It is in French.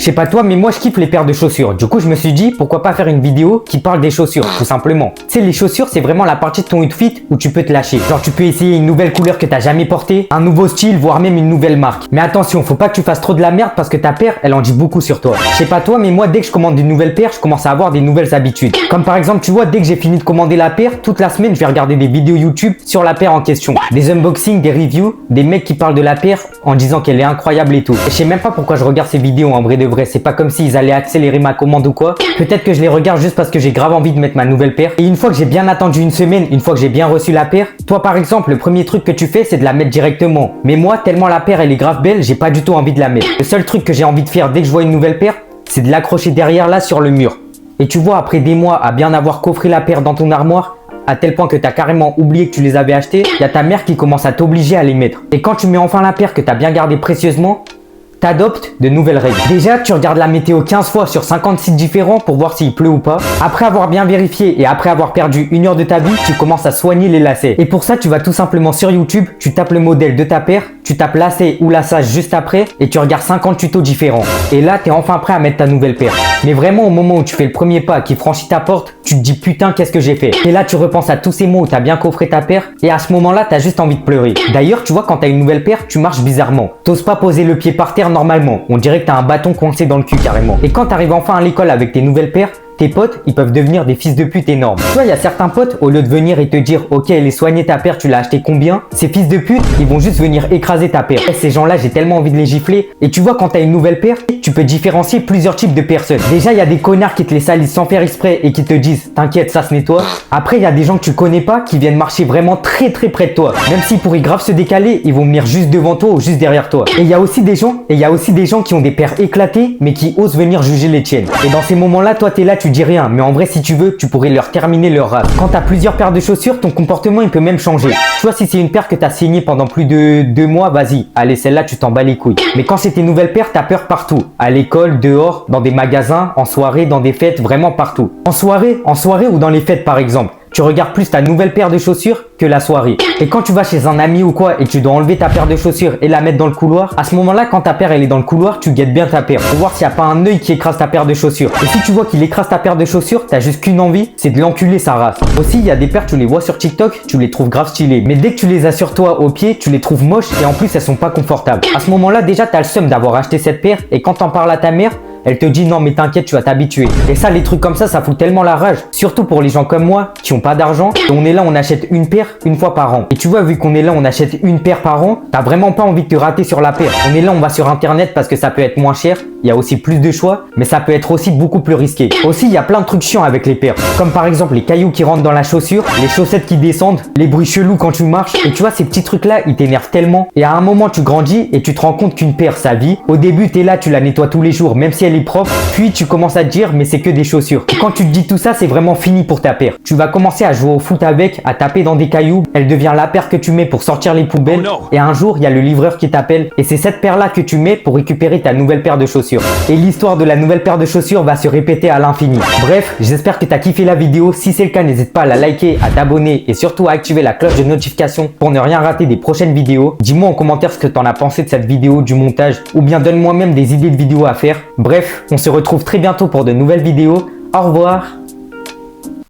Je sais pas toi, mais moi je kiffe les paires de chaussures. Du coup, je me suis dit, pourquoi pas faire une vidéo qui parle des chaussures, tout simplement. Tu sais, les chaussures, c'est vraiment la partie de ton outfit où tu peux te lâcher. Genre, tu peux essayer une nouvelle couleur que t'as jamais portée, un nouveau style, voire même une nouvelle marque. Mais attention, faut pas que tu fasses trop de la merde parce que ta paire, elle en dit beaucoup sur toi. Je sais pas toi, mais moi, dès que je commande une nouvelle paire, je commence à avoir des nouvelles habitudes. Comme par exemple, tu vois, dès que j'ai fini de commander la paire, toute la semaine, je vais regarder des vidéos YouTube sur la paire en question. Des unboxings, des reviews, des mecs qui parlent de la paire en disant qu'elle est incroyable et tout. Et je sais même pas pourquoi je regarde ces vidéos en vrai de vrai. C'est pas comme s'ils allaient accélérer ma commande ou quoi. Peut-être que je les regarde juste parce que j'ai grave envie de mettre ma nouvelle paire. Et une fois que j'ai bien attendu une semaine, une fois que j'ai bien reçu la paire, toi par exemple, le premier truc que tu fais, c'est de la mettre directement. Mais moi, tellement la paire elle est grave belle, j'ai pas du tout envie de la mettre. Le seul truc que j'ai envie de faire dès que je vois une nouvelle paire, c'est de l'accrocher derrière là sur le mur. Et tu vois, après des mois à bien avoir coffré la paire dans ton armoire, à tel point que tu as carrément oublié que tu les avais achetés, il y a ta mère qui commence à t'obliger à les mettre. Et quand tu mets enfin la paire que tu as bien gardée précieusement, t'adoptes de nouvelles règles. Déjà, tu regardes la météo 15 fois sur 50 sites différents pour voir s'il pleut ou pas. Après avoir bien vérifié et après avoir perdu 1 heure de ta vie, tu commences à soigner les lacets. Et pour ça, tu vas tout simplement sur YouTube, tu tapes le modèle de ta paire, tu tapes lacet ou laçage juste après et tu regardes 50 tutos différents. Et là, t'es enfin prêt à mettre ta nouvelle paire. Mais vraiment, au moment où tu fais le premier pas qui franchit ta porte, tu te dis putain, qu'est-ce que j'ai fait? Et là, tu repenses à tous ces mots où t'as bien coffré ta paire et à ce moment-là, t'as juste envie de pleurer. D'ailleurs, tu vois, quand t'as une nouvelle paire, tu marches bizarrement. T'oses pas poser le pied par terre normalement. On dirait que t'as un bâton coincé dans le cul carrément. Et quand t'arrives enfin à l'école avec tes nouvelles paires, tes potes, ils peuvent devenir des fils de pute énormes. Tu vois, il y a certains potes, au lieu de venir et te dire « Ok, elle est soignée ta paire, tu l'as acheté combien ?» Ces fils de pute, ils vont juste venir écraser ta paire. Et ces gens-là, j'ai tellement envie de les gifler. Et tu vois, quand t'as une nouvelle paire, tu peux différencier plusieurs types de personnes. Déjà, il y a des connards qui te les salissent sans faire exprès et qui te disent « T'inquiète, ça se nettoie. » Après, il y a des gens que tu connais pas qui viennent marcher vraiment très près de toi. Même s'ils pourraient grave se décaler, ils vont venir juste devant toi ou juste derrière toi. Et il y a aussi des gens qui ont des paires éclatées, mais qui osent venir juger les tiennes. Et dans ces moments-là, toi, t'es là, tu dis rien. Mais en vrai, si tu veux, tu pourrais leur terminer leur race. Quand t'as plusieurs paires de chaussures, ton comportement, il peut même changer. Tu vois, si c'est une paire que t'as saignée pendant plus de 2 mois, vas-y. Allez, celle-là, tu t'en bats les couilles. Mais quand c'est tes nouvelles paires, t'as peur partout. À l'école, dehors, dans des magasins, en soirée, dans des fêtes, vraiment partout. En soirée ou dans les fêtes, par exemple. Tu regardes plus ta nouvelle paire de chaussures que la soirée. Et quand tu vas chez un ami ou quoi et que tu dois enlever ta paire de chaussures et la mettre dans le couloir, à ce moment-là, quand ta paire elle est dans le couloir, tu guettes bien ta paire pour voir s'il n'y a pas un œil qui écrase ta paire de chaussures. Et si tu vois qu'il écrase ta paire de chaussures, t'as juste qu'une envie, c'est de l'enculer sa race. Aussi, il y a des paires, tu les vois sur TikTok, tu les trouves grave stylées. Mais dès que tu les as sur toi au pied, tu les trouves moches et en plus elles sont pas confortables. À ce moment-là, déjà t'as le seum d'avoir acheté cette paire et quand t'en parles à ta mère, elle te dit non mais t'inquiète, tu vas t'habituer. Et ça, les trucs comme ça fout tellement la rage. Surtout pour les gens comme moi qui ont pas d'argent. Et on est là, on achète une paire une fois par an. Et tu vois, vu qu'on est là, on achète une paire par an, t'as vraiment pas envie de te rater sur la paire. On est là, on va sur internet parce que ça peut être moins cher. Il y a aussi plus de choix, mais ça peut être aussi beaucoup plus risqué. Aussi, il y a plein de trucs chiants avec les paires. Comme par exemple les cailloux qui rentrent dans la chaussure, les chaussettes qui descendent, les bruits chelous quand tu marches. Et tu vois, ces petits trucs-là, ils t'énervent tellement. Et à un moment, tu grandis et tu te rends compte qu'une paire, ça vit. Au début, t'es là, tu la nettoies tous les jours, même si elle est propre. Puis tu commences à te dire, mais c'est que des chaussures. Et quand tu te dis tout ça, c'est vraiment fini pour ta paire. Tu vas commencer à jouer au foot avec, à taper dans des cailloux. Elle devient la paire que tu mets pour sortir les poubelles. Oh et un jour, il y a le livreur qui t'appelle. Et c'est cette paire-là que tu mets pour récupérer ta nouvelle paire de chaussures. Et l'histoire de la nouvelle paire de chaussures va se répéter à l'infini. Bref, j'espère que tu as kiffé la vidéo. Si c'est le cas, n'hésite pas à la liker, à t'abonner et surtout à activer la cloche de notification pour ne rien rater des prochaines vidéos. Dis-moi en commentaire ce que tu en as pensé de cette vidéo, du montage ou bien donne-moi même des idées de vidéos à faire. Bref, on se retrouve très bientôt pour de nouvelles vidéos. Au revoir.